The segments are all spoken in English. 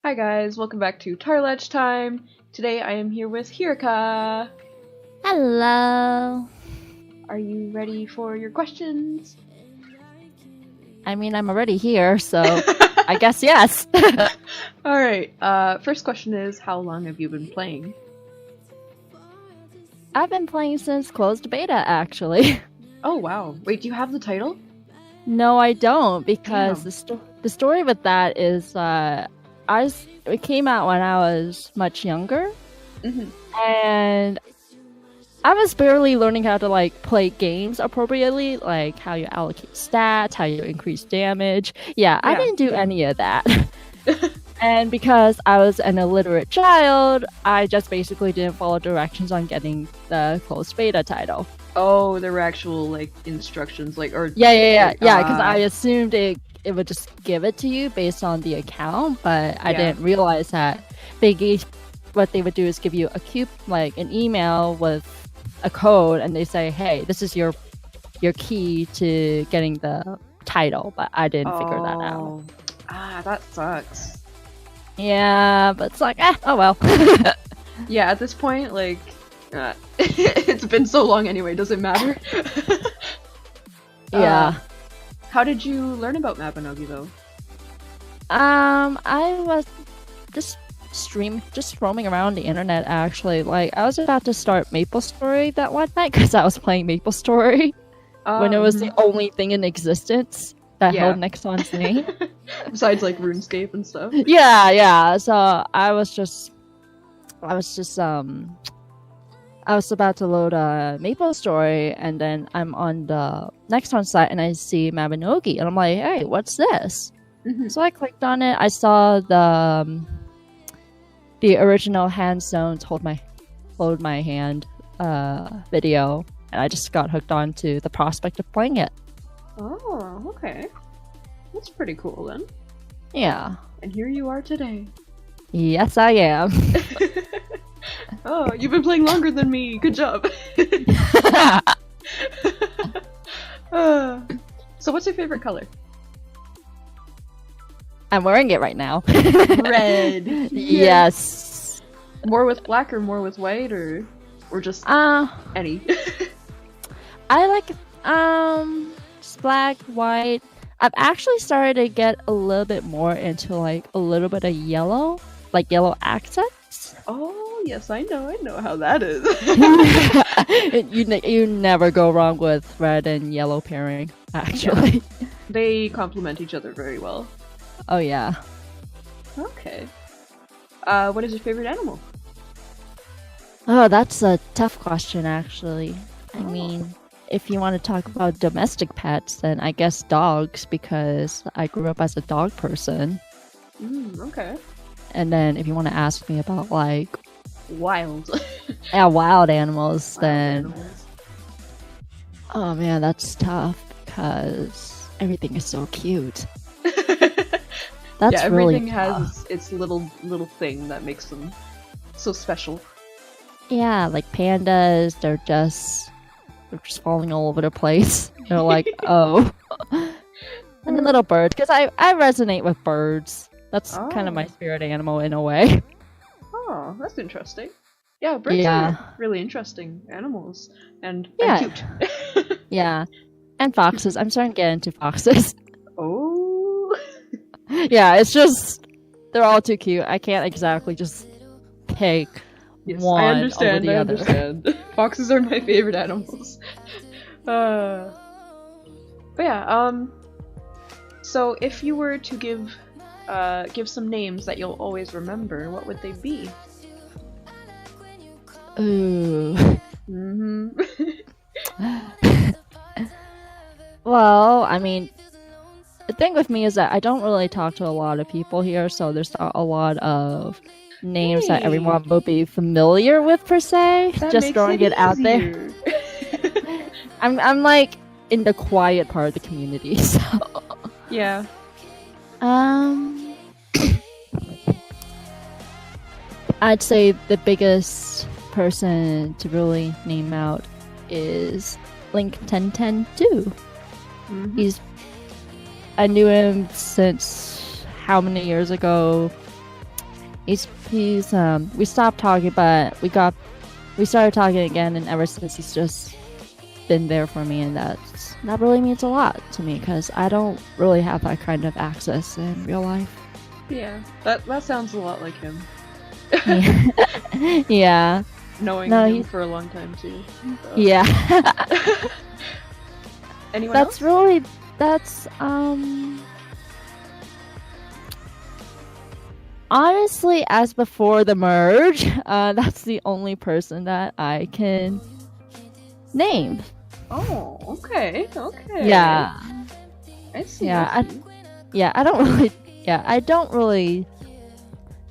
Hi guys, welcome back to Tarlach Time. Today I am here with Hirika. Hello. Are you ready for your questions? I mean, I'm already here, so I guess yes. Alright, first question is, how long have you been playing? I've been playing since closed beta, actually. Oh wow, wait, do you have the title? No, I don't, because Damn. the story with that is, it came out when I was much younger, and I was barely learning how to play games appropriately, like how you allocate stats, how you increase damage. Yeah, I didn't do any of that. And because I was an illiterate child, I just basically didn't follow directions on getting the closed beta title. Oh, there were actual, instructions, Yeah, because I assumed it would just give it to you based on the account, but I didn't realize that what they would do is give you an email with a code, and they say, hey, this is your key to getting the title, but I didn't figure that out. Ah, that sucks. Yeah, but it's like, oh well. Yeah, at this point, it's been so long anyway, does it matter? Yeah. How did you learn about Mabinogi, though? I was just roaming around the internet, actually. I was about to start MapleStory that one night, because I was playing MapleStory when it was the only thing in existence that held Nexon's name. Besides, RuneScape and stuff. Yeah. So I was about to load a MapleStory, and then I'm on the Nexon site, and I see Mabinogi, and I'm like, hey, what's this? So I clicked on it. I saw the original hand zones hold my hand video, and I just got hooked on to the prospect of playing it. Oh, okay. That's pretty cool then. Yeah. And here you are today. Yes, I am. Oh, you've been playing longer than me. Good job. So what's your favorite color? I'm wearing it right now. Red. Yes. More with black or more with white, or just any? I like just black, white. I've actually started to get a little bit more into a little bit of yellow, yellow accents. Oh yes, I know how that is. You never go wrong with red and yellow pairing, actually. Yeah. They complement each other very well. Oh yeah. Okay. What is your favorite animal? Oh, that's a tough question, actually. I mean, if you want to talk about domestic pets, then I guess dogs, because I grew up as a dog person. Okay. And then if you want to ask me about wild animals, then oh man, that's tough, because everything is so cute. That's everything really has its little thing that makes them so special. Yeah, like pandas, they're just falling all over the place. They're like, oh. And the little bird, because I resonate with birds. That's kind of my spirit animal in a way. Oh, that's interesting. Yeah, birds are really interesting animals. And cute. Yeah. And foxes. I'm starting to get into foxes. Oh. Yeah, it's just, they're all too cute. I can't exactly just pick one over the other. I understand. Foxes are my favorite animals. But yeah, so if you were to give some names that you'll always remember, what would they be? Ooh. Well, I mean, the thing with me is that I don't really talk to a lot of people here, so there's not a lot of names that everyone will be familiar with, per se. Just throwing it out there. I'm in the quiet part of the community, so yeah. I'd say the biggest person to really name out is Link 1010 2. I knew him since how many years ago? he's we stopped talking, but we started talking again, and ever since he's just been there for me, and that really means a lot to me because I don't really have that kind of access in real life. Yeah, that sounds a lot like him. Yeah. Knowing him for a long time too. So. Yeah. Anyone else? That's honestly, as before the merge, that's the only person that I can name. Oh, okay. Yeah. I see. Yeah, I don't really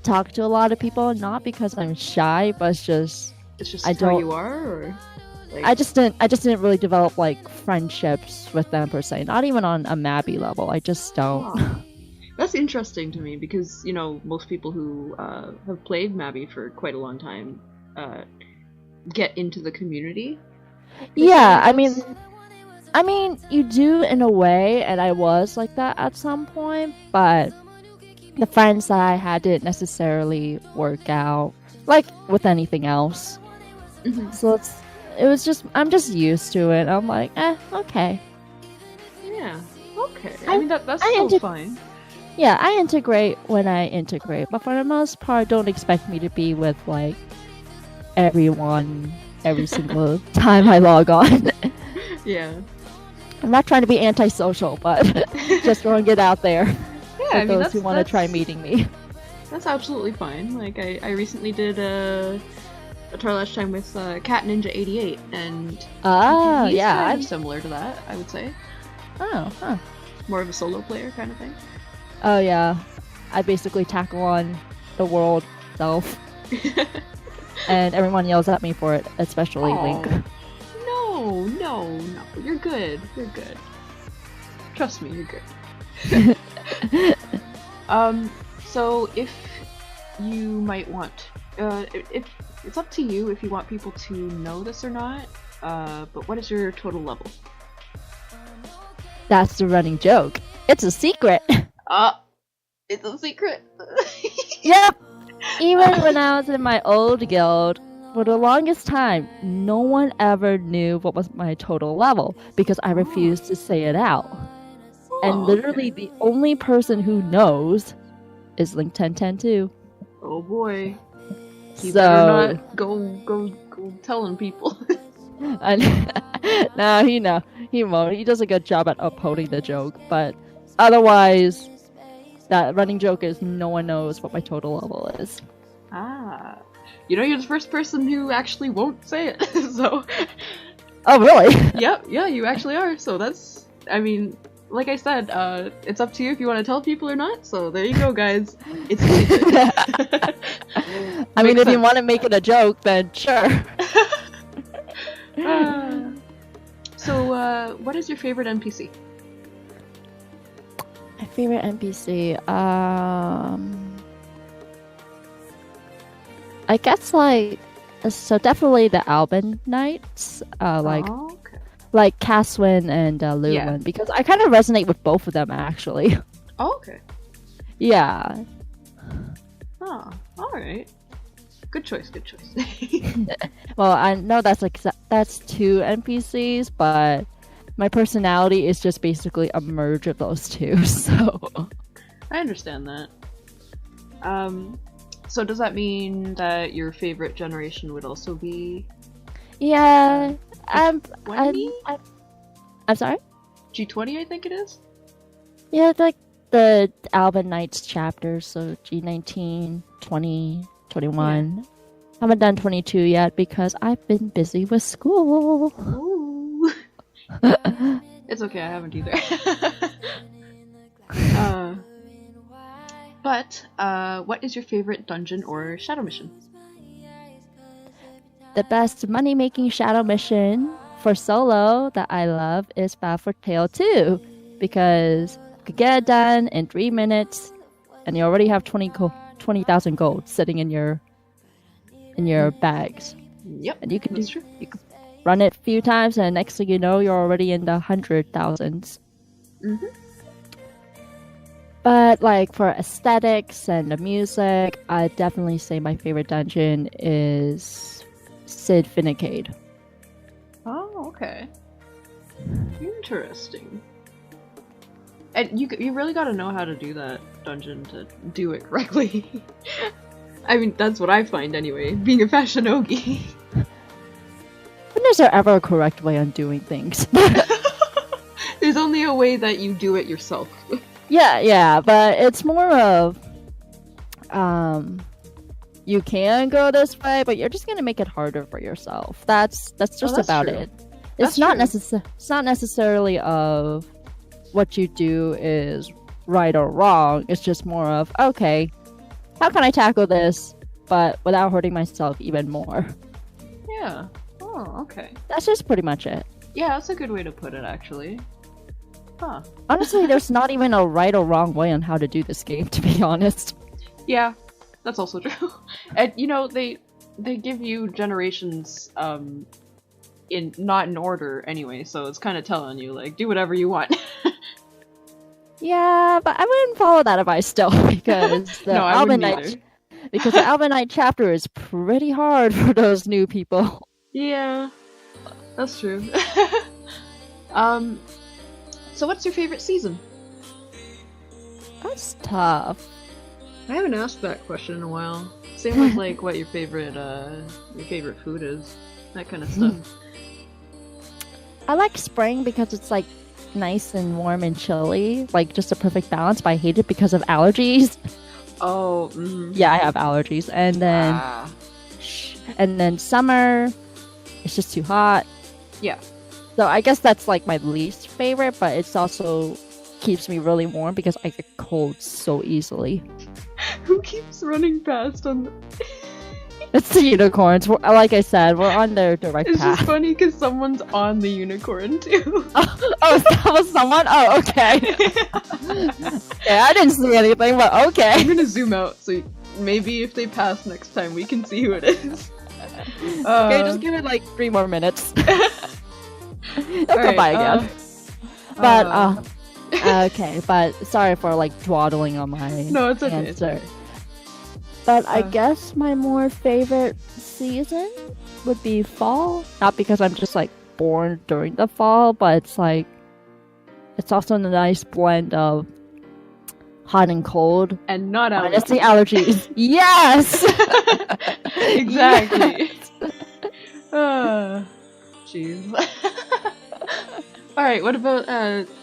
talk to a lot of people, not because I'm shy, but it's just how you are, or like... I just didn't really develop like friendships with them per se. Not even on a Mabby level. I just don't. Oh. That's interesting to me because, you know, most people who have played Mabby for quite a long time get into the community. Yeah, I mean, you do in a way, and I was like that at some point, but the friends that I had didn't necessarily work out, like with anything else. Mm-hmm. So I'm just used to it. I'm like, okay. Yeah, okay. I mean, that's still fine. Yeah, I integrate when I integrate, but for the most part, don't expect me to be with like everyone every single time I log on. Yeah. I'm not trying to be antisocial, but just throwing it out there. Yeah, for I mean, those who want to try meeting me. That's absolutely fine. Like, I recently did a Tarlach Time with Cat Ninja 88, and he's kind of similar to that, I would say. Oh, huh. More of a solo player kind of thing. Oh yeah, I basically tackle on the world self, and everyone yells at me for it, especially Link. No, you're good. Trust me, you're good. So if you might want, if it's up to you if you want people to know this or not, but what is your total level? That's the running joke. It's a secret. It's a secret. Yep. Even when I was in my old guild, for the longest time, no one ever knew what was my total level because I refused to say it out. And literally the only person who knows is Link 1010 too. Oh boy. You better not go telling people. No, he won't. He does a good job at upholding the joke, but otherwise, that running joke is no one knows what my total level is. You know, you're the first person who actually won't say it, so... Oh, really? Yep, yeah, you actually are, so that's... I mean, like I said, it's up to you if you want to tell people or not, so there you go, guys. It's a secret. I mean, if you want to make it a joke, then sure. So, what is your favorite NPC? My favorite NPC, I guess so definitely the Alban Knights, like Caswin and Llewellyn, because I kind of resonate with both of them actually. Oh, okay. Yeah. Oh, alright. Good choice. Well, I know that's two NPCs, but my personality is just basically a merge of those two, so... I understand that. So does that mean that your favorite generation would also be... Yeah, I'm sorry? G20, I think it is? Yeah, like the Alban Knights chapters, so G19, 20, 21. Yeah. Haven't done 22 yet because I've been busy with school. Ooh. It's okay, I haven't either. But what is your favorite dungeon or shadow mission? The best money-making shadow mission for solo that I love is Bow for Tail 2, because you could get it done in 3 minutes, and you already have 20,000 gold sitting in your bags. Yep, and you can you can run it a few times, and next thing you know, you're already in the 100,000s. But like for aesthetics and the music, I definitely say my favorite dungeon is Sid Finicade. Oh, okay. Interesting. And you really got to know how to do that dungeon to do it correctly. I mean, that's what I find anyway, being a fashionogi. When is there ever a correct way on doing things? There's only a way that you do it yourself. Yeah, but it's more of you can go this way, but you're just gonna make it harder for yourself. That's just about true. it. It's not necessarily of what you do is right or wrong. It's just more of, okay, how can I tackle this but without hurting myself even more? Yeah. Oh, okay. That's just pretty much it. Yeah, that's a good way to put it, actually. Huh. Honestly, there's not even a right or wrong way on how to do this game, to be honest. Yeah, that's also true. And you know, they give you generations not in order anyway, so it's kind of telling you like do whatever you want. Yeah, but I wouldn't follow that advice still because the No, I wouldn't either. Because the Albinite chapter is pretty hard for those new people. Yeah, that's true. So what's your favorite season? That's tough. I haven't asked that question in a while. Same with like what your favorite food is, that kind of stuff. I like spring because it's like nice and warm and chilly, like just a perfect balance. But I hate it because of allergies. Oh, yeah, I have allergies, and then summer, it's just too hot. Yeah. So I guess that's like my least favorite, but it's also keeps me really warm because I get cold so easily. Who keeps running past on the... It's the unicorns. Like I said, we're on their direct path. It's just funny because someone's on the unicorn too. Oh, that was someone? Oh, okay. Yeah, I didn't see anything, but okay. I'm gonna zoom out so maybe if they pass next time we can see who it is. Okay, just give it like 3 more minutes. They'll come by again. But, okay, but sorry for like dawdling on my no, it's okay. answer. But I guess my more favorite season would be fall. Not because I'm just like born during the fall, but it's like it's also a nice blend of hot and cold. And not allergies. Honestly, allergies. Yes! Exactly. Jeez. Alright, what about,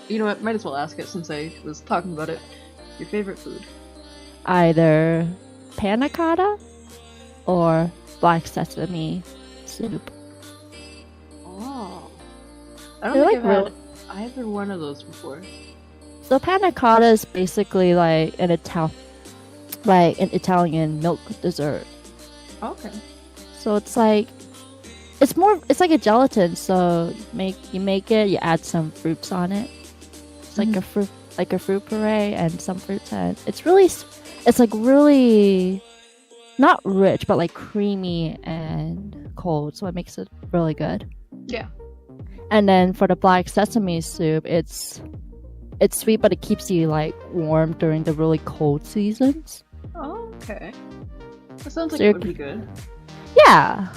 you know what, might as well ask it since I was talking about it. Your favorite food? Either panna cotta or black sesame soup. Oh. I don't think I've had either one of those before. So panna cotta is basically like an Italian milk dessert. Okay. So it's like it's like a gelatin. So you make it, you add some fruits on it. It's like a fruit puree and some fruits, and it's like really not rich, but like creamy and cold. So it makes it really good. Yeah. And then for the black sesame soup, it's sweet, but it keeps you like warm during the really cold seasons. Oh, okay. That sounds like it would be good. Yeah.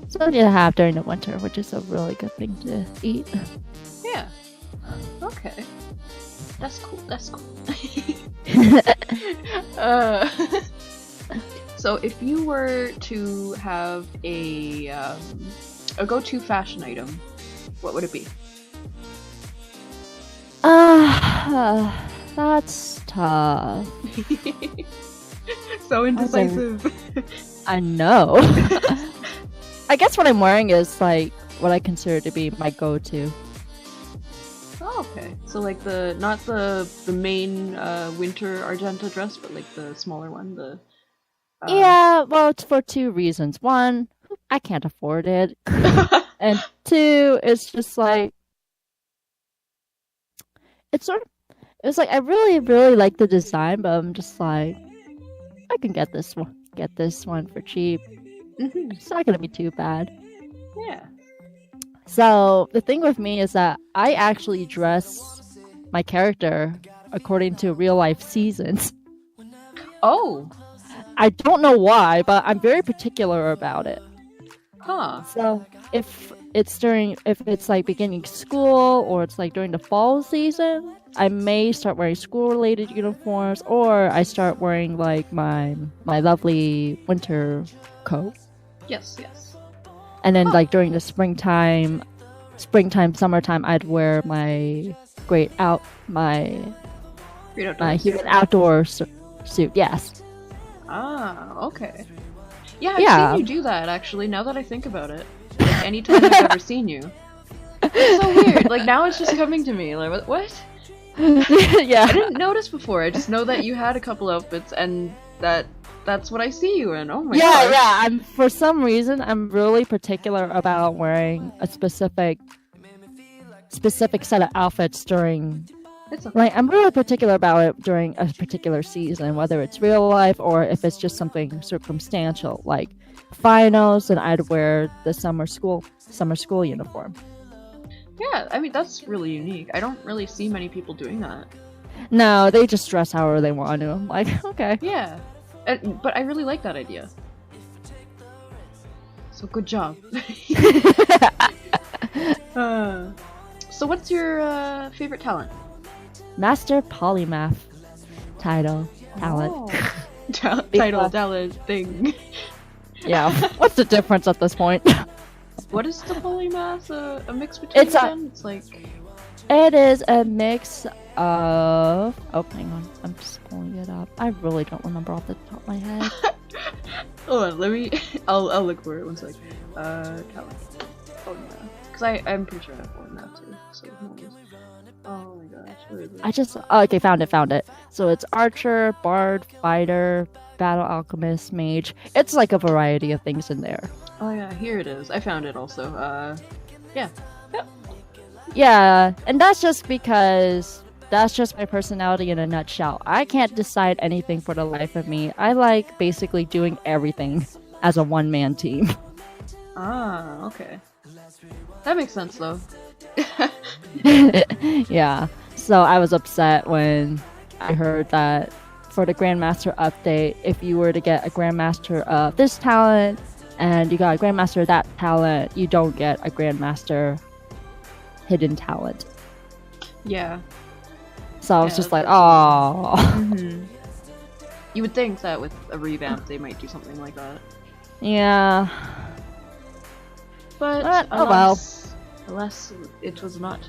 Something to have during the winter, which is a really good thing to eat. Yeah. Okay. That's cool. So if you were to have a go-to fashion item, what would it be? That's tough. So indecisive. I know. I guess what I'm wearing is like what I consider to be my go-to. Oh, okay. So like not the main winter Argenta dress, but like the smaller one. Yeah, well, it's for 2 reasons. 1, I can't afford it, and 2, it's just like it's like I really really like the design, but I'm just like I can get this one for cheap. It's not gonna be too bad. Yeah. So the thing with me is that I actually dress my character according to real life seasons. Oh. I don't know why, but I'm very particular about it. Huh. So if it's like beginning school or it's like during the fall season, I may start wearing school-related uniforms, or I start wearing like my lovely winter coat. Yes, yes. And then like during the springtime, summertime, I'd wear my human outdoor suit. Yes. Ah, okay. Yeah, I've seen you do that actually. Now that I think about it, like anytime I've ever seen you, it's so weird. Like now it's just coming to me. Like what? Yeah. I didn't notice before. I just know that you had a couple outfits, and that's what I see you in. Oh my god. Yeah. For some reason, I'm really particular about wearing a specific set of outfits during. It's okay. Like, I'm really particular about it during a particular season, whether it's real life or if it's just something circumstantial, like finals, and I'd wear the summer school uniform. Yeah, I mean that's really unique. I don't really see many people doing that. No, they just dress however they want to. I'm like, okay. Yeah, but I really like that idea. So good job. So what's your favorite talent? Master Polymath talent. Talent thing. Yeah. What's the difference at this point? What is the polymath? A mix between them? It's like... It is a mix of... Oh, hang on. I'm just pulling it up. I really don't remember off the top of my head. Hold on, let me... I'll look for it one sec. Talent. Polymath. Because I'm pretty sure I have one now too. So, oh my gosh, where is it? Okay, found it. So it's archer, bard, fighter, battle alchemist, mage. It's like a variety of things in there. Oh yeah, here it is. I found it also. Yeah. Yep. Yeah, and that's just because that's just my personality in a nutshell. I can't decide anything for the life of me. I like basically doing everything as a one-man team. Ah, okay. That makes sense though. Yeah, so I was upset when I heard that for the Grandmaster update, if you were to get a Grandmaster of this talent and you got a Grandmaster of that talent, you don't get a Grandmaster hidden talent. Yeah. So I was just like, oh. Mm-hmm. You would think that with a revamp they might do something like that. Yeah. But alas, it was not.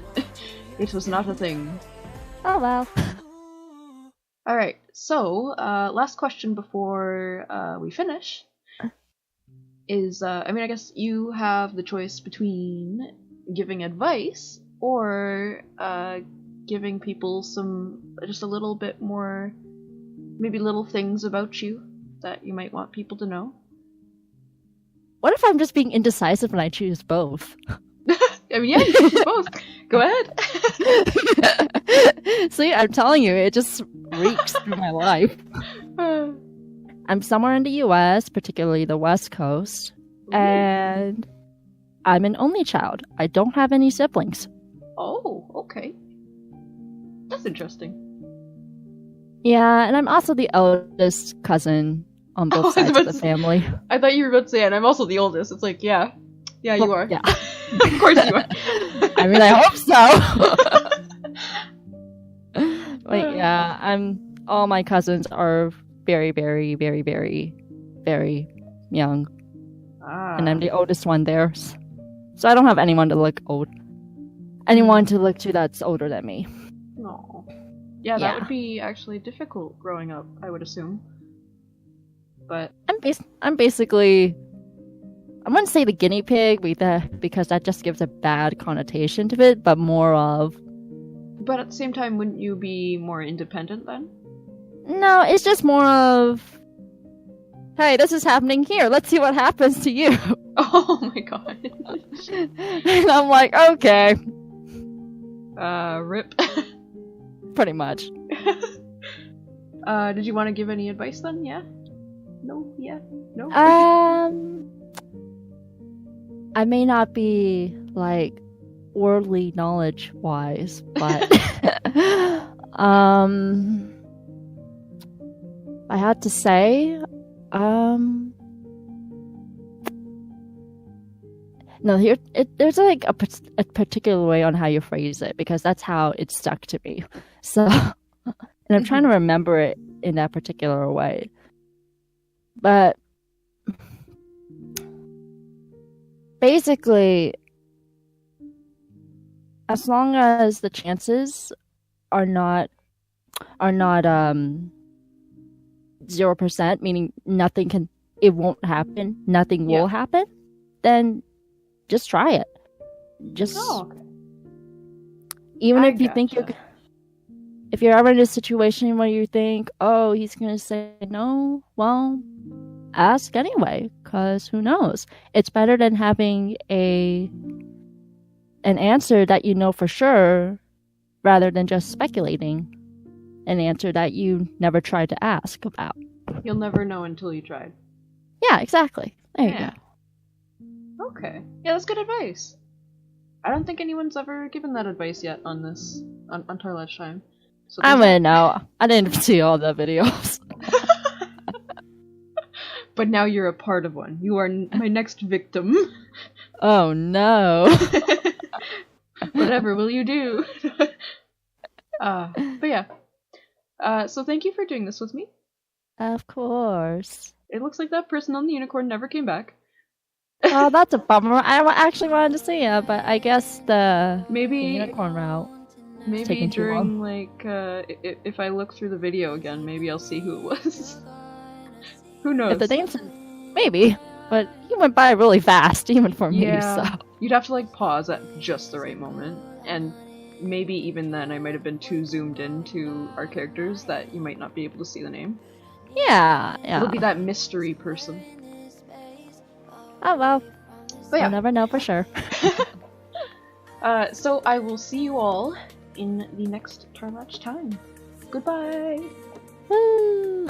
It was not a thing. Oh well. Alright, so last question before we finish is, I mean, I guess you have the choice between giving advice or giving people just a little bit more, maybe little things about you that you might want people to know. What if I'm just being indecisive and I choose both? I mean, yeah, you can choose both. Go ahead. See, I'm telling you, it just reeks through my life. I'm somewhere in the US, particularly the West Coast, and I'm an only child. I don't have any siblings. Oh, okay. That's interesting. Yeah, and I'm also the eldest cousin on both sides of the family. I thought you were about to say, and I'm also the oldest. It's like, yeah, you are. Yeah. Of course you are. I mean, I hope so. But yeah, all my cousins are very, very, very, very, very young. And I'm the oldest one there. So I don't have anyone to look to that's older than me. No. Yeah, that would be actually difficult growing up, I would assume. But I'm basically, I wouldn't say the guinea pig because that just gives a bad connotation to it, but more of... But at the same time, wouldn't you be more independent then? No, it's just more of, hey, this is happening here. Let's see what happens to you. Oh my god. And I'm like, okay. Rip. Pretty much. Did you want to give any advice then? Yeah? No? Yeah? No? I may not be, like, worldly knowledge-wise, but I had to say, no, there's like a particular way on how you phrase it because that's how it stuck to me. So, and I'm trying to remember it in that particular way. But basically, as long as the chances are not 0%, meaning it won't happen, nothing will happen, then just try it. Just even if you think if you're ever in a situation where you think, oh, he's gonna say no, well, ask anyway, because who knows? It's better than having an answer that you know for sure rather than just speculating an answer that you never tried to ask about. You'll never know until you tried. Yeah, exactly. There you go. Okay. Yeah, that's good advice. I don't think anyone's ever given that advice yet on Tarlach Time. So I wouldn't know. I didn't see all the videos. But now you're a part of one. You are my next victim. Oh no. Whatever will you do? But yeah. So thank you for doing this with me. Of course. It looks like that person on the unicorn never came back. Oh, that's a bummer. I actually wanted to see it, but I guess the unicorn route. Maybe during like if I look through the video again, maybe I'll see who it was. Who knows? If the name's maybe, but he went by really fast, even for me. So you'd have to like pause at just the right moment, and maybe even then I might have been too zoomed into our characters that you might not be able to see the name. Yeah. It'll be that mystery person. Oh well. But yeah. You'll never know for sure. So I will see you all in the next Tarlach Time. Goodbye! Woo!